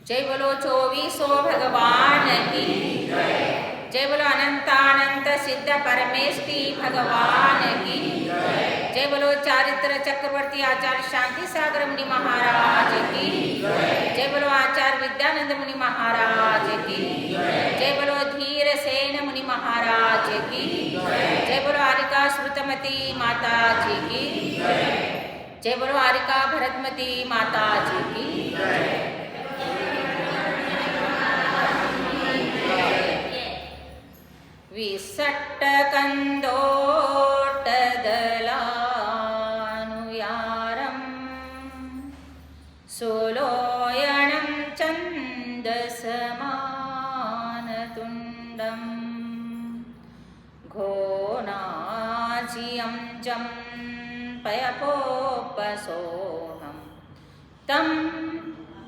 जय बोलो चौबीसो भगवान की जय बोलो अनंतानंत सिद्ध परमेष्टि भगवान की जय बोलो चारित्र चक्रवर्ती आचार्य शांति सागर मुनि महाराज की जय बोलो आचार्य विद्यानंद मुनि महाराज की जय बोलो धीर सेन मुनि महाराज की जय बोलो आरिका श्रुतमती माता जी की जय बोलो आरिका भरतमती माता जी की विसट्ट कंदोटदलानुयारं सोलोयनं चन्दसमानतुण्डं घोनाजियं जं पयपोपसोहं तं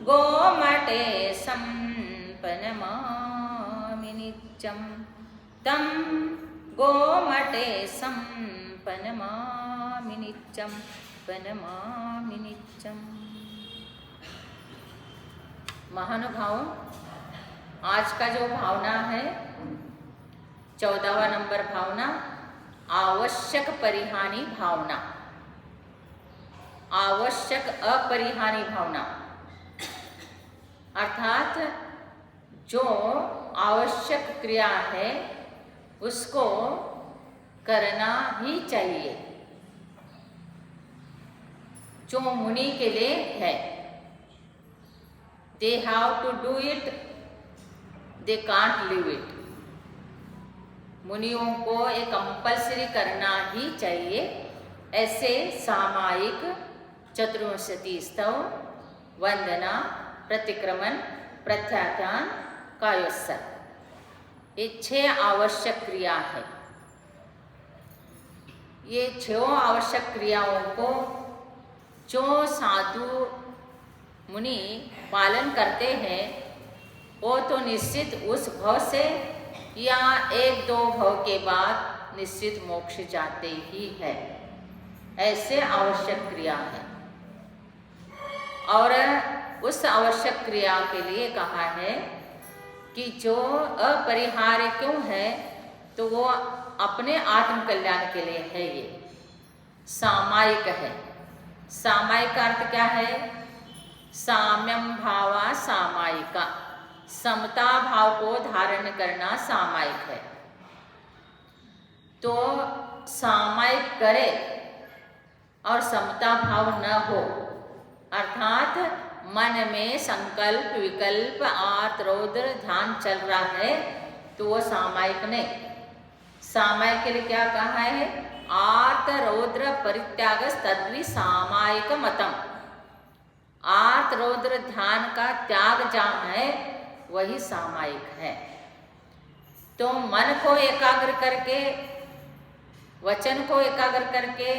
गोमटे सम्पनमामि नित्यम् तं गोमटे सम्पनमामि नित्यं पनमामि नित्यं। महानुभावों, आज का जो भावना है 14वां नंबर भावना आवश्यक परिहानी भावना, आवश्यक अपरिहानी भावना, अर्थात जो आवश्यक क्रिया है उसको करना ही चाहिए, जो मुनि के लिए है। They have to do it, they can't live it. मुनियों को ये कंपल्सरी करना ही चाहिए। ऐसे सामायिक चतुर्विंशति स्तव, वंदना, प्रतिक्रमण, प्रत्याख्यान, कायोत्सर्ग, ये 6 आवश्यक क्रिया है। ये 6 आवश्यक क्रियाओं को जो साधु मुनि पालन करते हैं वो तो निश्चित उस भव से या 1-2 भव के बाद निश्चित मोक्ष जाते ही है। ऐसे आवश्यक क्रिया है। और उस आवश्यक क्रिया के लिए कहा है कि जो अपरिहार्य क्यों है, तो वो अपने आत्म कल्याण के लिए है। ये सामायिक है। सामायिक अर्थ क्या है? साम्यम भावा सामायिका, समता भाव को धारण करना सामायिक है। तो सामायिक करे और समता भाव न हो, अर्थात मन में संकल्प विकल्प आर्त रौद्र ध्यान चल रहा है, तो वो सामायिक नहीं। सामायिक के लिए क्या कहा है? आर्त रौद्र परित्याग तद्वि सामायिक मतम। आर्त रौद्र ध्यान का त्याग जहाँ है वही सामायिक है। तो मन को एकाग्र करके, वचन को एकाग्र करके,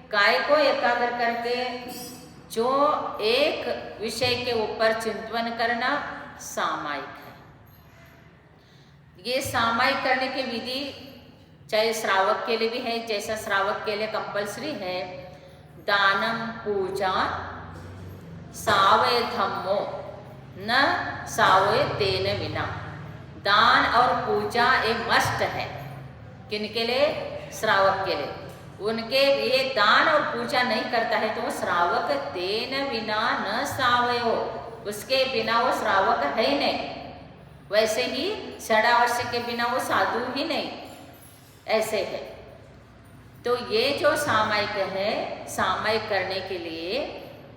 काय को एकाग्र करके जो एक विषय के ऊपर चिंतन करना सामायिक है। ये सामायिक करने की विधि चाहे श्रावक के लिए भी है, जैसा श्रावक के लिए कंपल्सरी है दानम पूजा सावय धम्मो न सावय तेन विना। दान और पूजा एक मस्ट है। किनके लिए? श्रावक के लिए। उनके ये दान और पूजा नहीं करता है तो वो श्रावक तेन बिना न सावयो, उसके बिना वो श्रावक है ही नहीं। वैसे ही षडावश्य के बिना वो साधु ही नहीं, ऐसे है। तो ये जो सामायिक है, सामायिक करने के लिए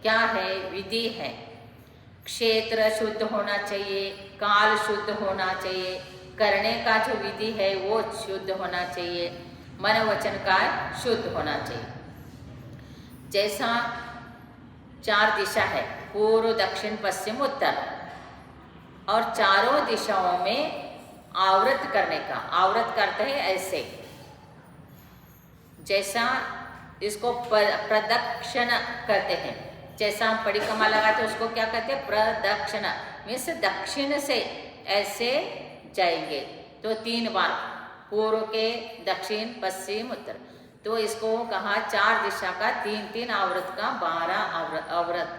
क्या है? विधि है। क्षेत्र शुद्ध होना चाहिए, काल शुद्ध होना चाहिए, करने का जो विधि है वो शुद्ध होना चाहिए, मन वचन का शुद्ध होना चाहिए। जैसा 4 दिशा है, पूर्व दक्षिण पश्चिम उत्तर, और चारों दिशाओं में आवृत करने का, आवृत करते हैं ऐसे। जैसा इसको प्रदक्षिण करते हैं, जैसा हम परिक्रमा लगाते हैं उसको क्या कहते हैं? प्रदक्षिण, मीन्स दक्षिण से ऐसे जाएंगे। तो 3 बार पूर्व के, दक्षिण, पश्चिम, उत्तर। तो इसको कहा 4 दिशा का 3-3 आवृत का 12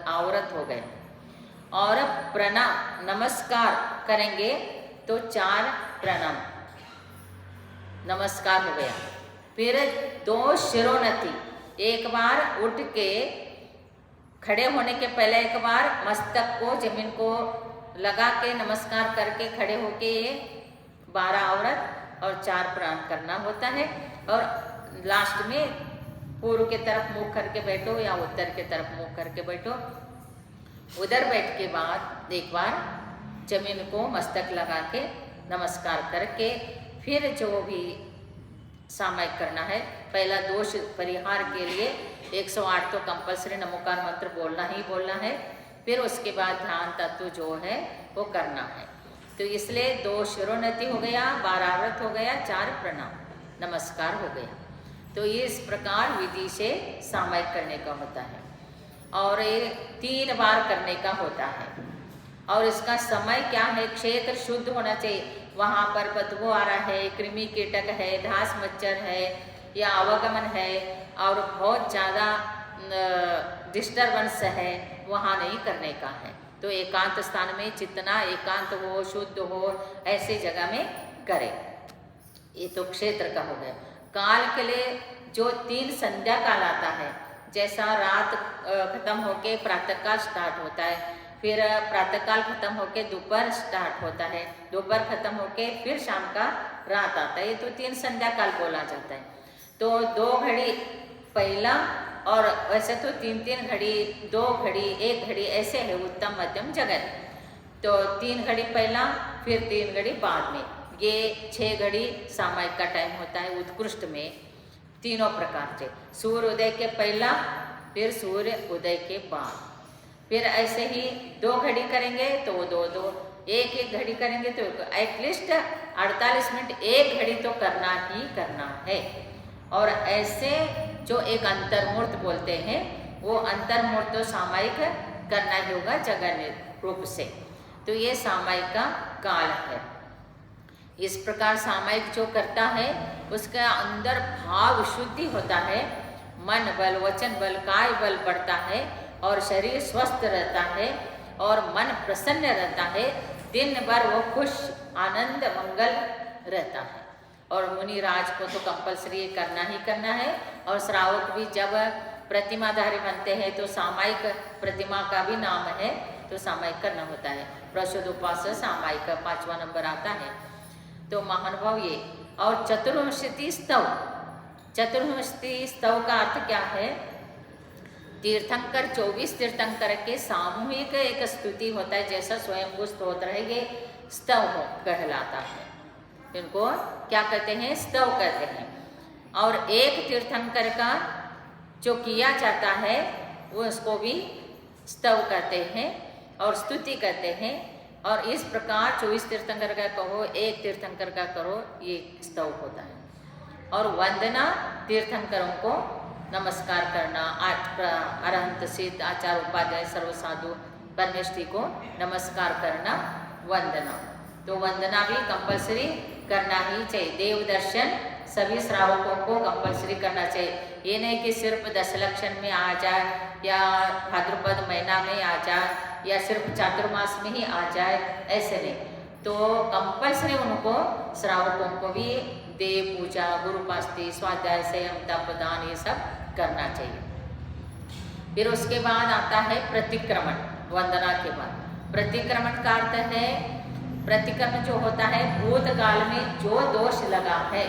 आवृत हो गए। और प्रणाम नमस्कार करेंगे तो 4 प्रणाम नमस्कार हो गया। फिर 2 शिरोन्नति, एक बार उठ के खड़े होने के पहले एक बार मस्तक को जमीन को लगा के नमस्कार करके खड़े होके 12 औरत और 4 प्रणाम करना होता है। और लास्ट में पूर्व के तरफ मुंह करके बैठो या उत्तर के तरफ मुंह करके बैठो। उधर बैठ के बाद एक बार जमीन को मस्तक लगा के नमस्कार करके फिर जो भी सामायिक करना है, पहला दोष परिहार के लिए 108 तो कंपल्सरी नमोकार मंत्र बोलना ही बोलना है। फिर उसके बाद ध्यान तत्व जो है वो करना है। तो इसलिए 2 शिरोन्नति हो गया, 12 व्रत हो गया, 4 प्रणाम नमस्कार हो गया। तो इस प्रकार विधि से सामायिक करने का होता है और ये 3 बार करने का होता है। और इसका समय क्या है, क्षेत्र शुद्ध होना चाहिए। वहाँ पर बदबू आ रहा है, कृमि कीटक है, घास मच्छर है या अवगमन है और बहुत ज़्यादा डिस्टर्बेंस है, वहाँ नहीं करने का है। तो एकांत स्थान में जितना एकांत हो, शुद्ध हो, ऐसी जगह में करें। ये तो क्षेत्र का हो गया। काल के लिए जो 3 संध्या काल आता है, जैसा रात खत्म होके प्रातःकाल स्टार्ट होता है, फिर प्रातःकाल खत्म होके दोपहर स्टार्ट होता है, दोपहर खत्म होके फिर शाम का रात आता है। ये तो 3 संध्या काल बोला जाता है। तो 2 घड़ी पहला और वैसे तो 3-3 घड़ी, 2 घड़ी, 1 घड़ी ऐसे है उत्तम मध्यम जगत। तो 3 घड़ी पहला फिर 3 घड़ी बाद में, ये 6 घड़ी सामायिक का टाइम होता है उत्कृष्ट में। तीनों प्रकार से सूर्य उदय के पहला, फिर सूर्य उदय के बाद, फिर ऐसे ही 2 घड़ी करेंगे तो 2-2, 1-1 घड़ी करेंगे तो एटलीस्ट 48 मिनट 1 घड़ी तो करना ही करना है। और ऐसे जो एक अंतर्मूर्त बोलते हैं, वो अंतर्मूर्त तो सामायिक करना ही होगा जगह रूप से। तो ये सामायिक का काल है। इस प्रकार सामायिक जो करता है उसका अंदर भाव शुद्धि होता है, मन बल, वचन बल, काय बल बढ़ता है और शरीर स्वस्थ रहता है और मन प्रसन्न रहता है। दिन भर वो खुश आनंद मंगल रहता है। और मुनि राज को तो कंपल्सरी करना ही करना है। और श्रावक भी जब प्रतिमाधारी बनते हैं तो सामायिक प्रतिमा का भी नाम है, तो सामायिक करना होता है। प्रसुद्ध उपास सामायिक 5वां नंबर आता है। तो महानुभाव ये। और चतुर्विंशति स्तव, चतुर्विंशति स्तव का अर्थ क्या है, तीर्थंकर 24 तीर्थंकर के सामूहिक एक स्तुति होता है, जैसा स्वयंभू स्तोत्र है, ये स्तव कहलाता है। इनको क्या कहते हैं, स्तव कहते हैं। और एक तीर्थंकर का जो किया जाता है वो उसको भी स्तव कहते हैं और स्तुति कहते हैं। और इस प्रकार 24 तीर्थंकर का कहो, एक तीर्थंकर का करो, ये स्तव होता है। और वंदना, तीर्थंकरों को नमस्कार करना, अरहंत सिद्ध आचार्य उपाध्याय सर्व साधु परमेष्ठी को नमस्कार करना वंदना। तो वंदना भी कंपल्सरी करना ही चाहिए। देव दर्शन सभी श्रावकों को कंपल्सरी करना चाहिए। ये नहीं कि सिर्फ 10 लक्षण में आ जाए या भाद्रपद महीना में आ जाए या सिर्फ चातुर्मास में ही आ जाए, ऐसे नहीं। तो कंपल्सरी उनको श्रावकों को भी देव पूजा, गुरुपास्ति, स्वाध्याय, संयम, तप, दान ये सब करना चाहिए। फिर उसके बाद आता है प्रतिक्रमण। वंदना के बाद प्रतिक्रमण का अर्थ है, प्रतिक्रमण जो होता है भूतकाल में जो दोष लगा है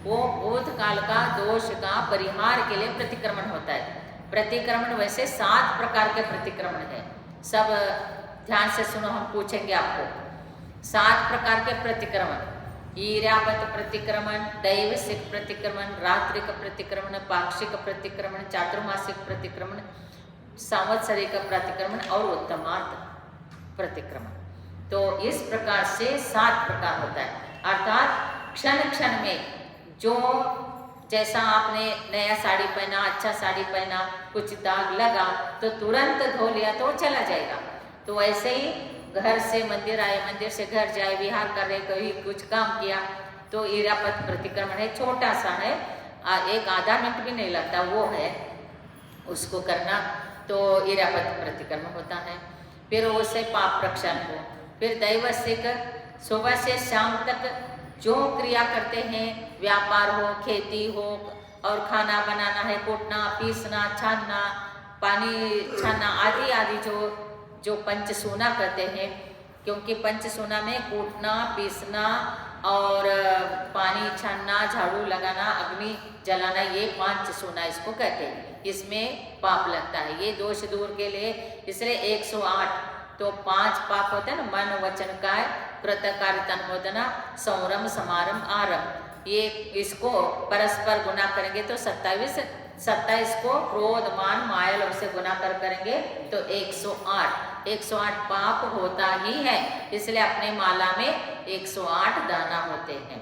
वो भूतकाल का दोष का परिहार के लिए प्रतिक्रमण होता है। प्रतिक्रमण वैसे 7 प्रकार के प्रतिक्रमण है। सब ध्यान से सुनो, हम पूछेंगे आपको। 7 प्रकार के प्रतिक्रमण, ईर्यापत प्रतिक्रमण, दैवसिक प्रतिक्रमण, रात्रिक प्रतिक्रमण, पाक्षिक प्रतिक्रमण, चातुर्मासिक प्रतिक्रमण, संवत्सरिक प्रतिक्रमण और उत्तमार्थ प्रतिक्रमण। तो इस प्रकार से 7 प्रकार होता है। अर्थात क्षण क्षण में जो जैसा आपने नया साड़ी पहना, अच्छा साड़ी पहना, कुछ दाग लगा तो तुरंत धो लिया तो चला जाएगा। तो वैसे ही घर से मंदिर आए, मंदिर से घर जाए, विहार कर रहे, कभी कुछ काम किया तो ईरापत प्रतिक्रमण है, छोटा सा है, 1-आधा मिनट भी नहीं लगता, वो है उसको करना, तो ईरापत प्रतिक्रमण होता है। फिर उससे पाप प्रक्षालन हो। फिर दैवसिक सुबह से शाम तक जो क्रिया करते हैं, व्यापार हो, खेती हो और खाना बनाना है, कूटना, पीसना, छानना, पानी छानना आदि आदि जो पंचसूना करते हैं, क्योंकि पंचसूना में कूटना, पीसना और पानी छानना, झाड़ू लगाना, अग्नि जलाना, ये 5 सूना इसको कहते हैं। इसमें पाप लगता है, ये दोष दूर के लिए इसलिए 108 तो 5 पाप होते हैं ना, मन वचन काय कृतकार्य तन्मोदना संरम समारम आरम, ये इसको परस्पर गुना करेंगे तो 27 को क्रोध मान माया लोभ से गुना करेंगे तो 108 पाप होता ही है। इसलिए अपने माला में 108 दाना होते हैं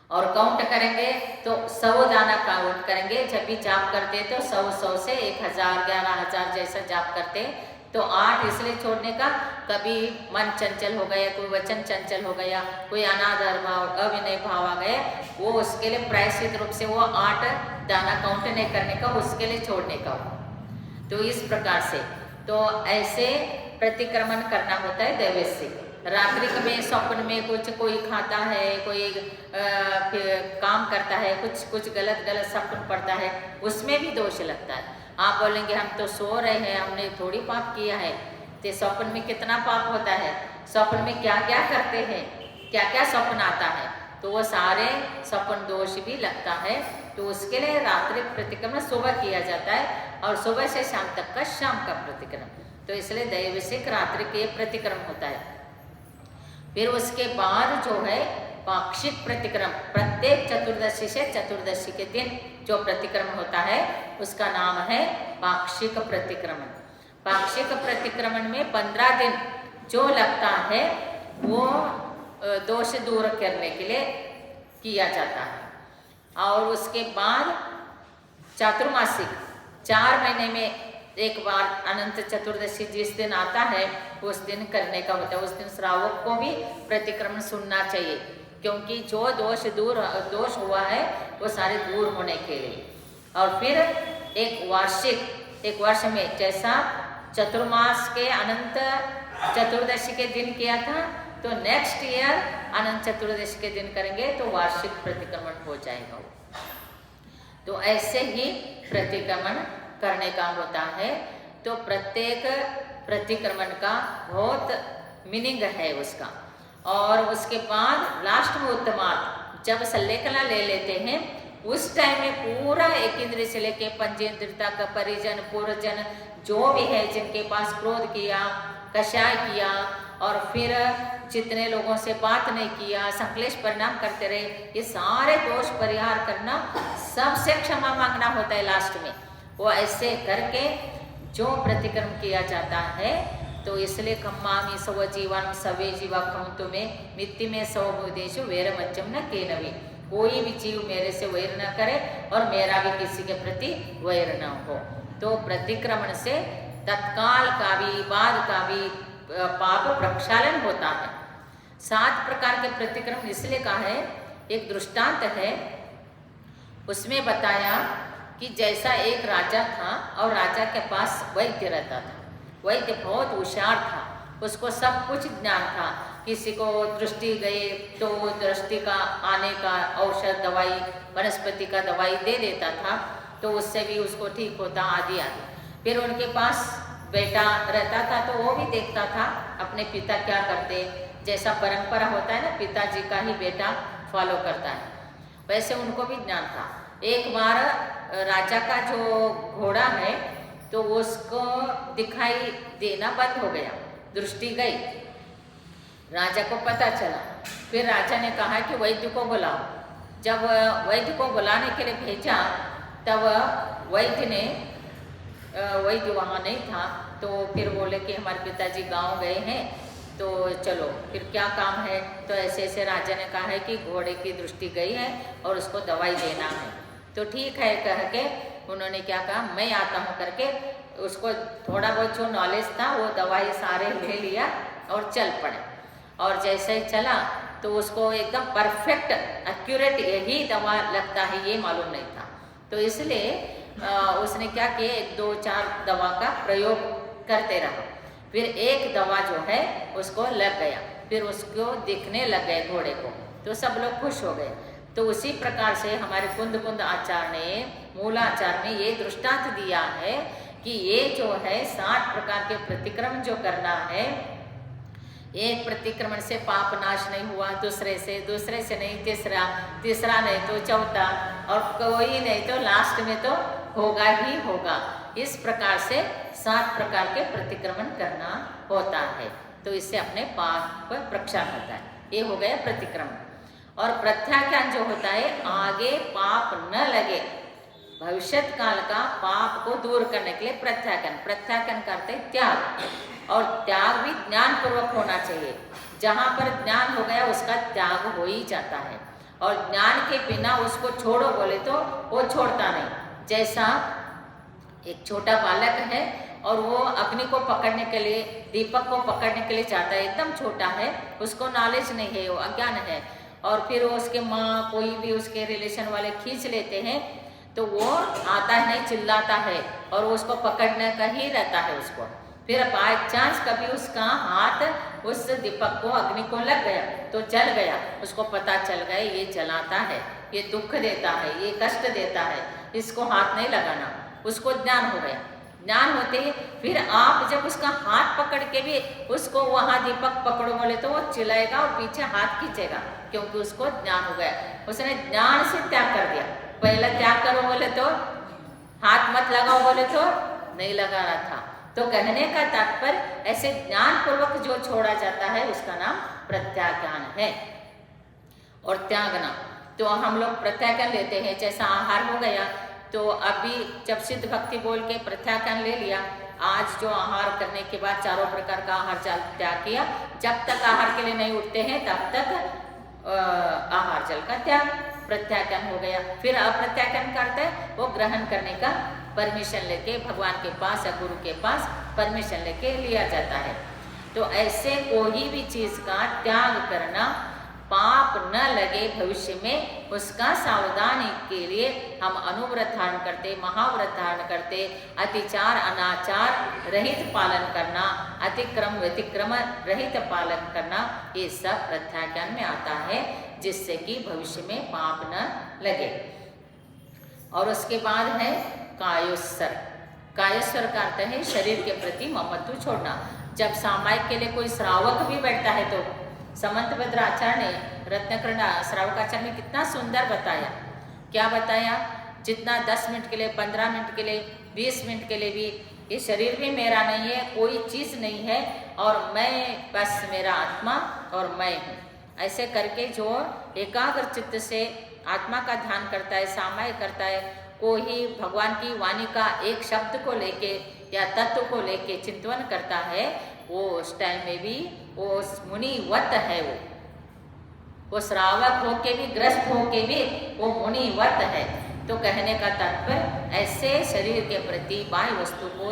और काउंट करेंगे तो 100 दाना काउंट करेंगे। जब भी जाप करते तो 100 से 1000 11,000 जैसा जाप करते तो 8 इसलिए छोड़ने का, कभी मन चंचल हो गया, कोई वचन चंचल हो गया, कोई अनादर भाव अविनय भाव आ गया, वो उसके लिए प्रायश्चित रूप से वो 8 दाना काउंट नहीं करने का, उसके लिए छोड़ने का। तो इस प्रकार से तो ऐसे प्रतिक्रमण करना होता है दैवसिक। रात्रि में स्वप्न में कुछ कोई खाता है, कोई काम करता है, कुछ गलत स्वप्न पड़ता है, उसमें भी दोष लगता है। आप बोलेंगे हम तो सो रहे हैं, हमने थोड़ी पाप किया है, तो स्वप्न में कितना पाप होता है, स्वप्न में क्या क्या करते हैं, क्या क्या स्वप्न आता है, तो वो सारे स्वप्न दोष भी लगता है। तो उसके लिए रात्रि प्रतिक्रमण सुबह किया जाता है और सुबह से शाम तक का शाम का प्रतिक्रमण, तो इसलिए दैवसिक रात्रि के प्रतिक्रमण होता है। फिर उसके बाद जो है पाक्षिक प्रतिक्रमण, प्रत्येक चतुर्दशी से चतुर्दशी के दिन जो प्रतिक्रमण होता है उसका नाम है पाक्षिक प्रतिक्रमण। पाक्षिक प्रतिक्रमण में 15 दिन जो लगता है वो दोष दूर करने के लिए किया जाता है। और उसके बाद चातुर्मासिक 4 महीने में एक बार अनंत चतुर्दशी जिस दिन आता है उस दिन करने का होता है। उस दिन श्रावक को भी प्रतिक्रमण सुनना चाहिए, क्योंकि जो दोष हुआ है वो सारे दूर होने के लिए। और फिर एक वर्ष में जैसा चतुर्मास के अनंत चतुर्दशी के दिन किया था, तो नेक्स्ट ईयर अनंत चतुर्दशी के दिन करेंगे तो वार्षिक प्रतिक्रमण हो जाएगा। तो ऐसे ही प्रतिक्रमण करने का होता है। तो प्रत्येक प्रतिक्रमण का बहुत मीनिंग है उसका। और उसके बाद लास्ट में उत्तमार्थ जब सल्लेखना ले लेते हैं उस टाइम में पूरा एक इंद्रिय से लेके पंचेंद्रिय तक परिजन पूर्वजन जो भी है जिनके पास क्रोध किया, कषाय किया और फिर जितने लोगों से बात नहीं किया, संक्लेश परिणाम करते रहे, ये सारे दोष परिहार करना, सबसे क्षमा मांगना होता है लास्ट में। वो ऐसे करके जो प्रतिक्रमण किया जाता है तो इसलिए खम्मामी सव जीवन सवे जीवा खम तुम्हें मित्ति में सव भूदेशु वेर मच्चम न के नवी, कोई भी जीव मेरे से वैर न करे और मेरा भी किसी के प्रति वैर न हो। तो प्रतिक्रमण से तत्काल का भी बाद का भी पाप प्रक्षालन होता है। 7 प्रकार के प्रतिक्रमण इसलिए कहा है, एक दृष्टांत है उसमें बताया कि जैसा एक राजा था और राजा के पास वैद्य रहता था। वैद्य बहुत होशियार था, उसको सब कुछ ज्ञान था। किसी को दृष्टि गई तो दृष्टि का आने का औषध दवाई वनस्पति का दवाई दे देता था, तो उससे भी उसको ठीक होता आदि आदि। फिर उनके पास बेटा रहता था तो वो भी देखता था अपने पिता क्या करते, जैसा परंपरा होता है ना, पिताजी का ही बेटा फॉलो करता है, वैसे उनको भी ज्ञान था। एक बार राजा का जो घोड़ा है तो उसको दिखाई देना बंद हो गया, दृष्टि गई, राजा को पता चला। फिर राजा ने कहा कि वैद्य को बुलाओ। जब वैद्य को बुलाने के लिए भेजा तब वैद्य वहाँ नहीं था, तो फिर बोले कि हमारे पिताजी गांव गए हैं तो चलो फिर क्या काम है। तो ऐसे ऐसे राजा ने कहा है कि घोड़े की दृष्टि गई है और उसको दवाई देना है। तो ठीक है कह के उन्होंने क्या कहा, मैं आता हूँ करके उसको थोड़ा बहुत जो नॉलेज था वो दवाई सारे ले लिया और चल पड़े। और जैसे ही चला तो उसको एकदम परफेक्ट एक्यूरेट यही दवा लगता है ये मालूम नहीं था। तो इसलिए उसने क्या किया, 1 2 4 दवा का प्रयोग करते रहा। फिर एक दवा जो है उसको लग गया, फिर उसको दिखने लग गए घोड़े को, तो सब लोग खुश हो गए। तो उसी प्रकार से हमारे कुंद कुंद आचार्य ने, मूलाचार्य ने ये दृष्टांत दिया है कि ये जो है 60 प्रकार के प्रतिक्रमण जो करना है, एक प्रतिक्रमण से पाप नाश नहीं हुआ, दूसरे से नहीं तीसरा, तीसरा नहीं तो चौथा, और कोई नहीं तो लास्ट में तो होगा ही होगा। इस प्रकार से 7 प्रकार के प्रतिक्रमण करना होता है, तो इससे अपने पाप पर प्रक्षालन होता है। ये हो गया प्रतिक्रमण। और प्रत्याख्यान जो होता है, आगे पाप न लगे, भविष्य काल का पाप को दूर करने के लिए प्रत्याख्यान। प्रत्याख्यान करते त्याग, और त्याग भी ज्ञान पूर्वक होना चाहिए। जहाँ पर ज्ञान हो गया उसका त्याग हो ही जाता है, और ज्ञान के बिना उसको छोड़ो बोले तो वो छोड़ता नहीं। जैसा एक छोटा बालक है और वो अग्नि को पकड़ने के लिए, दीपक को पकड़ने के लिए जाता है, एकदम छोटा है, उसको नॉलेज नहीं है, वो अज्ञान है, और फिर वो उसके माँ कोई भी उसके रिलेशन वाले खींच लेते हैं तो वो आता है नहीं, चिल्लाता है, और वो उसको पकड़ने का ही रहता है उसको। फिर बाय चांस कभी उसका हाथ उस दीपक को, अग्नि को लग गया तो जल गया, उसको पता चल गया ये जलाता है, ये दुख देता है, ये कष्ट देता है, इसको हाथ नहीं लगाना, उसको ज्ञान हो गया। ज्ञान होते ही फिर आप जब उसका हाथ पकड़ के भी उसको वहाँ दीपक पकड़ो बोले तो वो चिल्लाएगा और पीछे हाथ खींचेगा, क्योंकि उसको ज्ञान हो गया। उसने ज्ञान से त्याग कर दिया। पहले त्याग करो बोले तो, हाथ मत लगाओ बोले तो नहीं लगा रहा था। तो कहने का तात्पर्य ऐसे ज्ञान पूर्वक जो छोड़ा जाता है उसका नाम प्रत्याख्यान है। और त्यागना, तो हम लोग प्रत्याख्यान लेते हैं, जैसा आहार हो गया, तो अभी जब सिद्ध भक्ति बोल के प्रत्याख्यान ले लिया, आज जो आहार करने के बाद चारों प्रकार का आहार जल त्याग किया, जब तक आहार के लिए नहीं उठते हैं तब तक आहार जल का त्याग, प्रत्याख्यान हो गया। फिर अप्रत्याख्यान करते हैं, वो ग्रहण करने का परमिशन लेके भगवान के पास या गुरु के पास परमिशन लेके लिया जाता है। तो ऐसे कोई भी चीज़ का त्याग करना, पाप न लगे भविष्य में, उसका सावधानी के लिए हम अनुव्रत धारण करते, महाव्रत धारण करते, अतिचार अनाचार रहित पालन करना, अतिक्रम व्यतिक्रम रहित पालन करना, ये सब प्रत्याख्यान में आता है, जिससे कि भविष्य में पाप न लगे। और उसके बाद है कायोस्सर। कायोस्सर का अर्थ है शरीर के प्रति ममत्व छोड़ना। जब सामायिक के लिए कोई श्रावक भी बैठता है तो समंतभद्र आचार्य ने, रत्नकर्ण श्रावकाचार्य ने कितना सुंदर बताया। क्या बताया? जितना 10 मिनट के लिए, 15 मिनट के लिए, 20 मिनट के लिए भी, ये शरीर भी मेरा नहीं है, कोई चीज़ नहीं है, और मैं बस मेरा आत्मा और मैं हूँ, ऐसे करके जो एकाग्र चित्त से आत्मा का ध्यान करता है, सामायिक करता है, कोई भगवान की वाणी का एक शब्द को लेके या तत्व को लेके चिंतन करता है, वो उस टाइम में भी वो मुनिवत है। वो श्रावक होके भी, ग्रस्त होके भी वो मुनिवत है। तो कहने का तात्पर्य ऐसे शरीर के प्रति बाह्य वस्तु को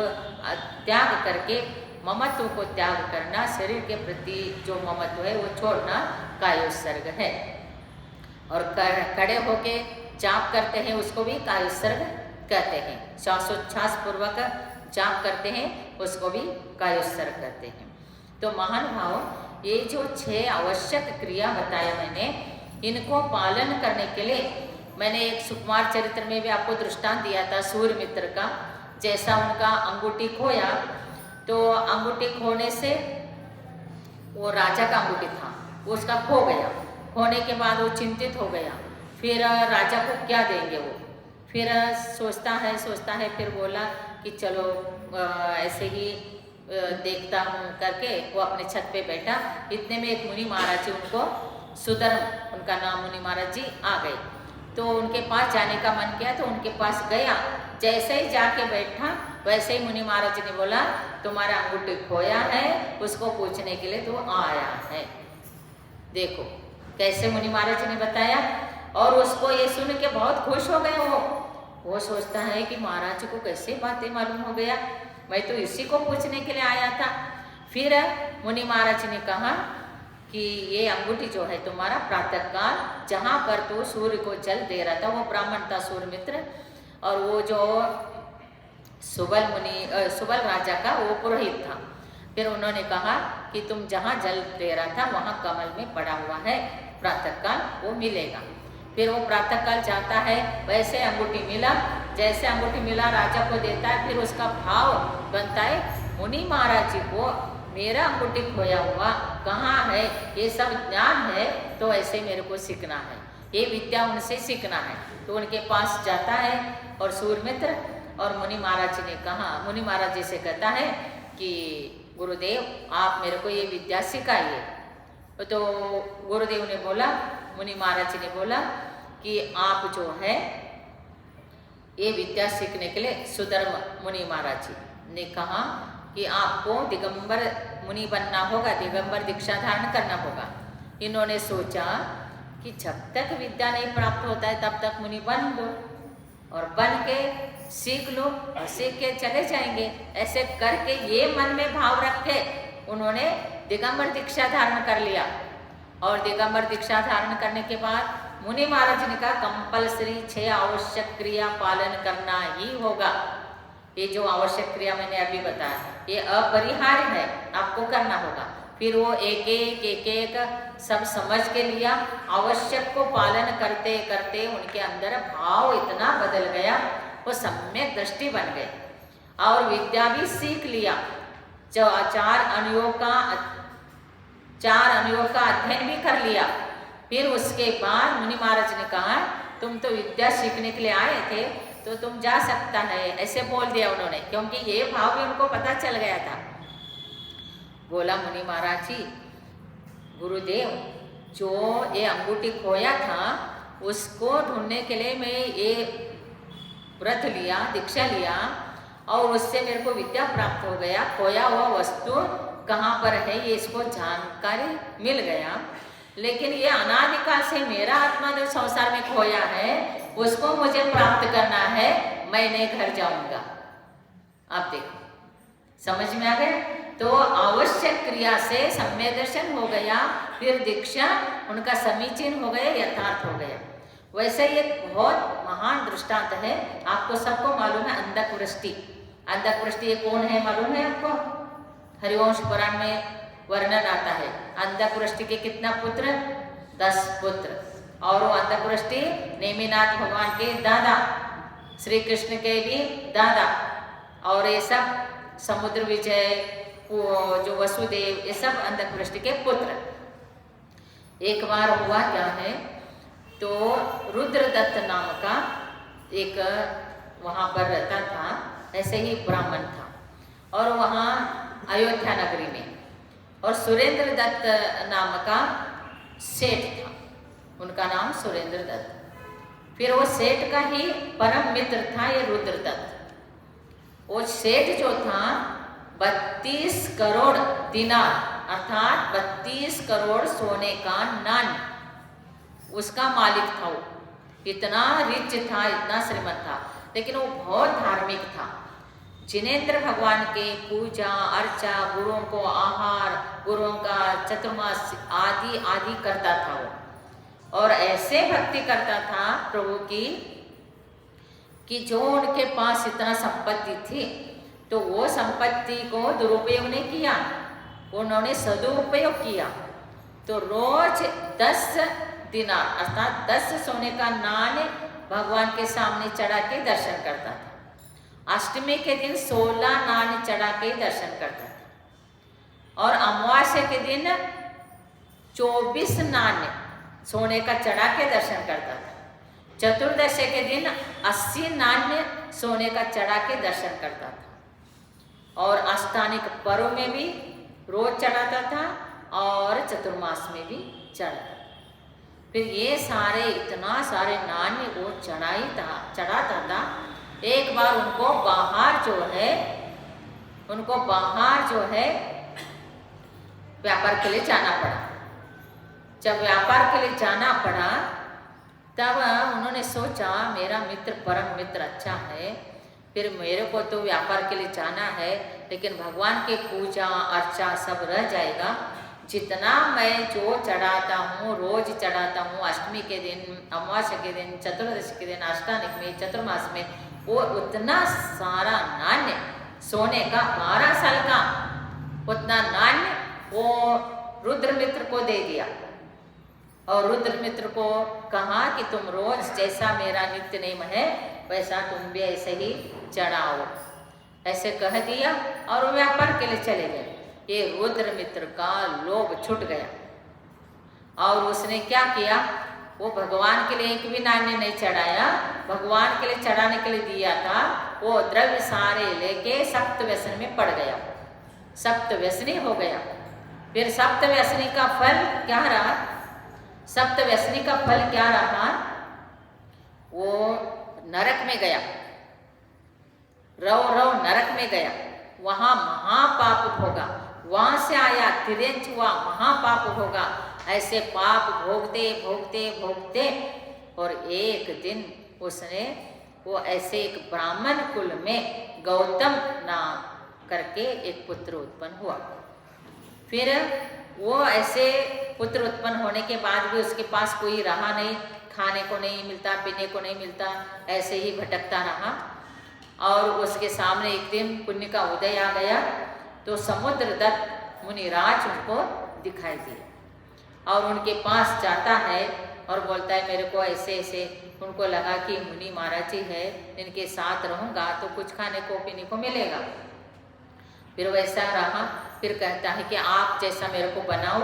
त्याग करके ममत्व को त्याग करना, शरीर के प्रति जो ममत्व है वो छोड़ना कायोत्सर्ग है। और खड़े होके जाप करते हैं उसको भी कायोत्सर्ग कहते हैं। श्वासोच्छ्वास पूर्वक जाप करते हैं उसको भी कायोत्सर्ग कहते हैं। तो महानुभाव, ये जो 6 आवश्यक क्रिया बताया मैंने, इनको पालन करने के लिए मैंने एक सुकुमार चरित्र में भी आपको दृष्टांत दिया था सूर्य मित्र का। जैसा उनका अंगूठी खोया, तो अंगूठी खोने से, वो राजा का अंगूठी था, वो उसका खो गया। खोने के बाद वो चिंतित हो गया, फिर राजा को क्या देंगे वो, फिर सोचता है, फिर बोला कि चलो ऐसे ही देखता हूँ करके वो अपने छत पे बैठा। इतने में एक मुनि महाराज जी, उनको सुधर्म उनका नाम, मुनि महाराज जी आ गए। तो उनके पास जाने का मन किया तो उनके पास गया। जैसे ही जाके बैठा वैसे ही मुनि महाराज जी ने बोला, तुम्हारा अंगूठी खोया है, उसको पूछने के लिए तो आया है। देखो कैसे मुनि महाराज जी ने बताया, और उसको ये सुन के बहुत खुश हो गए। वो सोचता है कि महाराज जी को कैसे बातें मालूम हो गया, मैं तो इसी को पूछने के लिए आया था। फिर मुनि महाराज ने कहा कि ये अंगूठी जो है तुम्हारा, प्रातःकाल जहाँ पर तो सूर्य को जल दे रहा था, वो ब्राह्मण था सूर्य मित्र, और वो जो सुबल राजा का वो पुरोहित था। फिर उन्होंने कहा कि तुम जहाँ जल दे रहा था वहाँ कमल में पड़ा हुआ है, प्रातःकाल वो मिलेगा। फिर वो प्रातःकाल जाता है, वैसे अंगूठी मिला, जैसे अंगूठी मिला राजा को देता है, फिर उसका भाव बनता है मुनि महाराज जी को मेरा अंगूठी खोया हुआ कहाँ है, ये सब ज्ञान है तो ऐसे मेरे को सीखना है, ये विद्या उनसे सीखना है। तो उनके पास जाता है और सूर्यमित्र और मुनि महाराज जी ने कहा, मुनि महाराज जी से कहता है कि गुरुदेव आप मेरे को ये विद्या सिखाइए। तो गुरुदेव ने बोला, मुनि महाराज जी ने बोला कि आप जो है ये विद्या सीखने के लिए सुधर्म मुनि महाराज जी ने कहा कि आपको दिगंबर मुनि बनना होगा, दिगंबर दीक्षा धारण करना होगा। इन्होंने सोचा कि जब तक विद्या नहीं प्राप्त होता है तब तक मुनि बन लो और बन के सीख लो और सीख के चले जाएंगे। ऐसे करके ये मन में भाव रखे उन्होंने दिगंबर दीक्षा धारण कर लिया। और दिगंबर दीक्षा धारण करने के बाद मुनि महाराज ने कहा कंपलसरी 6 आवश्यक क्रिया पालन करना ही होगा। ये जो आवश्यक क्रिया मैंने अभी बताया ये अपरिहार्य है, आपको करना होगा। फिर वो एक सब समझ के लिया, आवश्यक को पालन करते करते उनके अंदर भाव इतना बदल गया, वो सम्यक दृष्टि बन गए और विद्या भी सीख लिया। जो चार अनुयोग का अध्ययन भी कर लिया। फिर उसके बाद मुनि महाराज ने कहा तुम तो विद्या सीखने के लिए आए थे तो तुम जा सकता है, ऐसे बोल दिया उन्होंने, क्योंकि ये भाव भी उनको पता चल गया था। बोला मुनि महाराज जी गुरुदेव जो ये अंगूठी खोया था उसको ढूंढने के लिए मैं ये व्रत लिया, दीक्षा लिया और उससे मेरे को विद्या प्राप्त हो गया। खोया हुआ वस्तु कहाँ पर है ये इसको जानकारी मिल गया, लेकिन ये अनादिकाल से मेरा आत्मा जो संसार में खोया है उसको मुझे प्राप्त करना है, मैं नहीं घर जाऊंगा। आप देखो समझ में आ गया। तो आवश्यक क्रिया से सम्यक दर्शन हो गया, फिर दीक्षा उनका समीचीन हो गया, यथार्थ हो गया। वैसे ये बहुत महान दृष्टांत है, आपको सबको मालूम है अंधकवृष्टि। अंधकवृष्टि ये कौन है मालूम है आपको? हरिवंश पुराण में वर्णन आता है। अंधकवृष्टि के कितना पुत्र? 10 पुत्र। और वो अंधकवृष्टि नेमिनाथ भगवान के दादा, श्री कृष्ण के भी दादा, और ये सब समुद्र विजय जो वसुदेव ये सब अंधकवृष्टि के पुत्र। एक बार हुआ क्या है तो रुद्रदत्त नाम का एक वहाँ पर रहता था, ऐसे ही ब्राह्मण था और वहाँ अयोध्या नगरी में, और सुरेंद्र दत्त नाम का सेठ था, उनका नाम सुरेंद्र दत्त। फिर वो सेठ का ही परम मित्र था ये रुद्रदत्त। वो सेठ जो था 32 करोड़ दिनार अर्थात 32 करोड़ सोने का नान उसका मालिक था। वो इतना रिच था, इतना श्रीमंत था, लेकिन वो बहुत धार्मिक था। जिनेंद्र भगवान के पूजा अर्चा, गुरुओं को आहार, गुरुओं का चतुर्मास आदि आदि करता था वो, और ऐसे भक्ति करता था प्रभु की कि जो उनके पास इतना संपत्ति थी तो वो संपत्ति को दुरुपयोग नहीं किया, उन्होंने सदुपयोग किया। तो रोज 10 दिनार अर्थात 10 सोने का नान भगवान के सामने चढ़ा के दर्शन करता था। अष्टमी के दिन 16 नान चढ़ा के दर्शन करता था, और अमावस्या के दिन 24 नान सोने का चढ़ा के दर्शन करता था। चतुर्दशी के दिन 80 नान सोने का चढ़ा के दर्शन करता था, और अष्टानिक पर्व में भी रोज चढ़ाता था और चतुर्मास में भी चढ़ाता था। फिर ये सारे इतना सारे नान्य वो चढ़ाता था। एक बार उनको बाहर जो है व्यापार के लिए जाना पड़ा। जब व्यापार के लिए जाना पड़ा तब उन्होंने सोचा मेरा मित्र परम मित्र अच्छा है, फिर मेरे को तो व्यापार के लिए जाना है, लेकिन भगवान के पूजा अर्चा सब रह जाएगा। जितना मैं जो चढ़ाता हूँ रोज चढ़ाता हूँ, अष्टमी के दिन, अमावस्या के दिन, चतुर्दशी के दिन, अष्टानिक में, चतुर्मास में, वो उतना सारा नान्य सोने का 12 साल का उतना नान्य वो रुद्रमित्र को दे दिया। और रुद्रमित्र को कहा कि तुम रोज जैसा मेरा नित्य नेम है वैसा तुम भी ऐसे ही चढ़ाओ, ऐसे कह दिया और वो व्यापार के लिए चले गए। ये रुद्रमित्र का लोभ छूट गया और उसने क्या किया, वो भगवान के लिए एक भी नान्य नहीं चढ़ाया, भगवान के लिए चढ़ाने के लिए दिया था वो द्रव्य सारे लेके सप्त व्यसन में पड़ गया, सप्त व्यसनी हो गया। फिर सप्त व्यसनी का फल क्या रहा, सप्त व्यसनी का फल क्या रहा, वो नरक में गया, रव रव नरक में गया, वहां महापाप होगा, वहां से आया तिरंज हुआ महापाप होगा। ऐसे पाप भोगते भोगते भोगते और एक दिन उसने वो ऐसे एक ब्राह्मण कुल में गौतम नाम करके एक पुत्र उत्पन्न हुआ। फिर वो ऐसे पुत्र उत्पन्न होने के बाद भी उसके पास कोई रहा नहीं, खाने को नहीं मिलता, पीने को नहीं मिलता, ऐसे ही भटकता रहा। और उसके सामने एक दिन पुण्य का उदय आ गया तो समुद्रदत्त मुनिराज उनको दिखाई दिए और उनके पास जाता है और बोलता है मेरे को ऐसे ऐसे, उनको लगा कि मुनि महाराज जी है, इनके साथ रहूँगा तो कुछ खाने को पीने को मिलेगा। फिर वैसा रहा, फिर कहता है कि आप जैसा मेरे को बनाओ।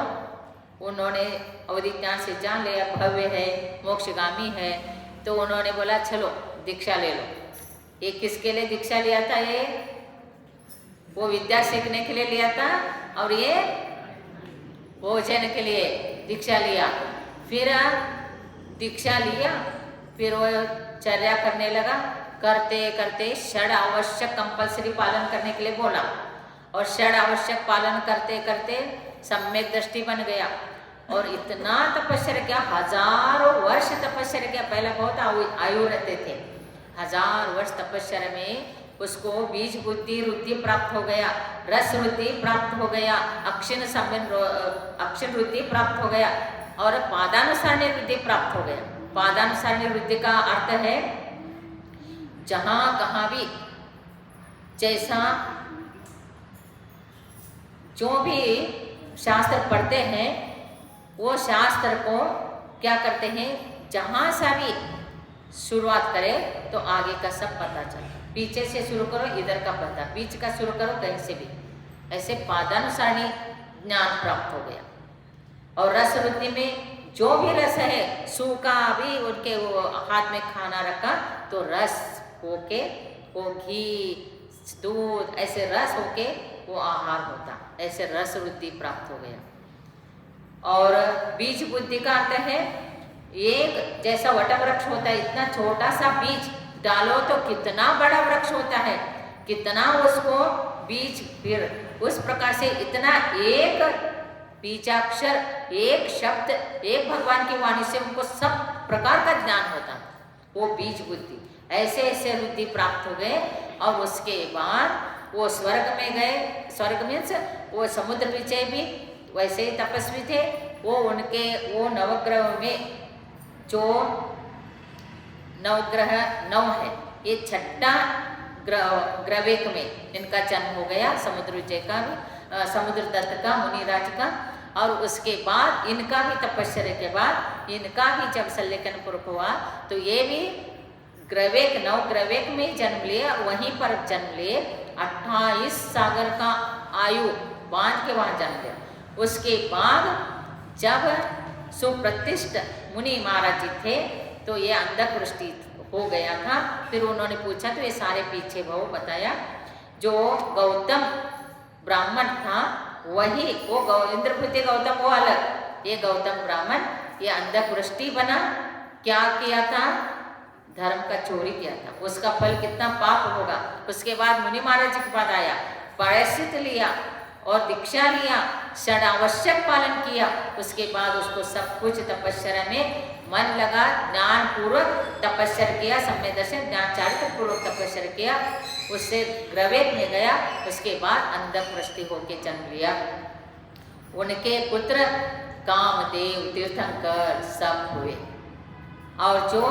उन्होंने अवधिज्ञान से जान लिया भव्य है, मोक्षगामी है, तो उन्होंने बोला चलो दीक्षा ले लो। ये किसके लिए दीक्षा लिया था, ये वो विद्या सीखने के लिए लिया था और ये भोजन के लिए दीक्षा लिया। फिर दीक्षा लिया, फिर वो चर्या करने लगा, करते करते षड आवश्यक कंपल्सरी पालन करने के लिए बोला और षड आवश्यक पालन करते करते सम्यक दृष्टि बन गया और इतना तपस्या किया, हजारों वर्ष तपस्या किया। पहले बहुत आयु रहते थे, 1000 वर्ष तपस्या में उसको बीज बुद्धि रुद्धि प्राप्त हो गया, रस रुद्धि प्राप्त हो गया, अक्षर रुद्धि प्राप्त हो गया और पादानुसारणी रुद्धि प्राप्त हो गया। पादानुसारणी रुद्धि का अर्थ है जहाँ कहाँ भी जैसा जो भी शास्त्र पढ़ते हैं वो शास्त्र को क्या करते हैं, जहाँ से भी शुरुआत करे तो आगे का सब पता चले। पीछे से शुरू करो इधर का पता, बीच का शुरू करो कहीं से भी, ऐसे पादानुसारणी ज्ञान प्राप्त हो गया। और रस वृद्धि में जो भी रस है, सूखा भी उनके वो हाथ में खाना रखा तो रस होके वो घी दूध ऐसे रस होके वो आहार होता, ऐसे रस वृद्धि प्राप्त हो गया। और बीज बुद्धि का अर्थ है एक जैसा वटवृक्ष होता है, इतना छोटा सा बीज डालो तो कितना बड़ा वृक्ष होता है, कितना उसको बीज, फिर उस प्रकार से इतना एक बीजाक्षर, एक शब्द, एक भगवान की वाणी से उनको सब प्रकार का ज्ञान होता, वो बीज बुद्धि। ऐसे ऐसे बुद्धि प्राप्त हो गए और उसके बाद वो स्वर्ग में गए। स्वर्ग मीन्स वो समुद्र विजय भी वैसे ही तपस्वी थे। वो उनके वो नवग्रह में जो नवग्रह 9 है, ये छठा ग्रवेक में इनका जन्म हो गया, समुद्र विजय का भी, समुद्र दत्त का, मुनिराज का। और उसके बाद इनका भी तपस्या के बाद इनका भी जब सल्लेखनपुर हुआ तो ये भी ग्रवेक 9 ग्रवेक में जन्म लिए, वहीं पर जन्म लिए। 28 सागर का आयु बांध के वहाँ जन्म लिया। उसके बाद जब सुप्रतिष्ठ मुनि महाराज जी थे तो ये अंधकृष्टि हो गया था। फिर उन्होंने पूछा तो ये सारे पीछे भाव बताया। जो गौतम ब्राह्मण था वही, वो इंद्रभूति गौतम वो अलग, ये गौतम ब्राह्मण ये अंधकृष्टि बना। क्या किया था, धर्म का चोरी किया था, उसका फल कितना पाप होगा। उसके बाद मुनि महाराज जी के पास आया, प्रायश्चित लिया और दीक्षा लिया, षडावश्यक पालन किया। उसके बाद उसको सब कुछ तपस्या में मन लगा, ज्ञान पूर्वक तपस्या किया, सम्य दर्शन ज्ञान चारित्र पूर्वक तपस्या किया, उससे ग्रवेक में गया। उसके बाद अंधकृष्टि होके जन्म लिया। उनके पुत्र कामदेव, तीर्थंकर सब हुए। और जो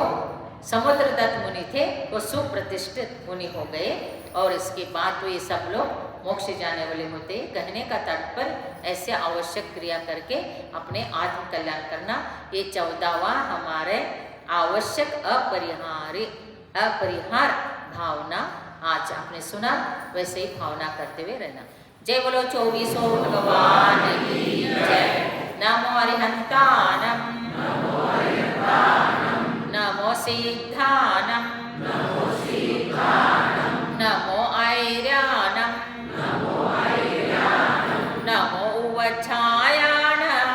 समुद्रदत्त मुनि थे वो सुप्रतिष्ठित मुनि हो गए। और इसके बाद तो ये सब लोग मोक्ष जाने वाले होते। कहने का तात्पर्य ऐसे आवश्यक क्रिया करके अपने आत्म कल्याण करना, ये 14वां हमारे आवश्यक अपरिहार भावना। आज आपने सुना, वैसे ही भावना करते हुए रहना। जय बोलो 24 भगवान की जय। नमो अरिहंतानम, नमो सिद्धानम, नमो ऐर्यानम, नमो उवच्छायानम,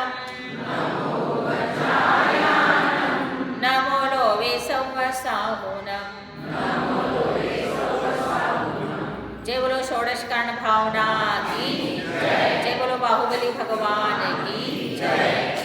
नमो लोवे संवसाहुनम। जय बोलो षोडश कर्ण भावना की जय। जय बोलो बाहुबली भगवान की जय।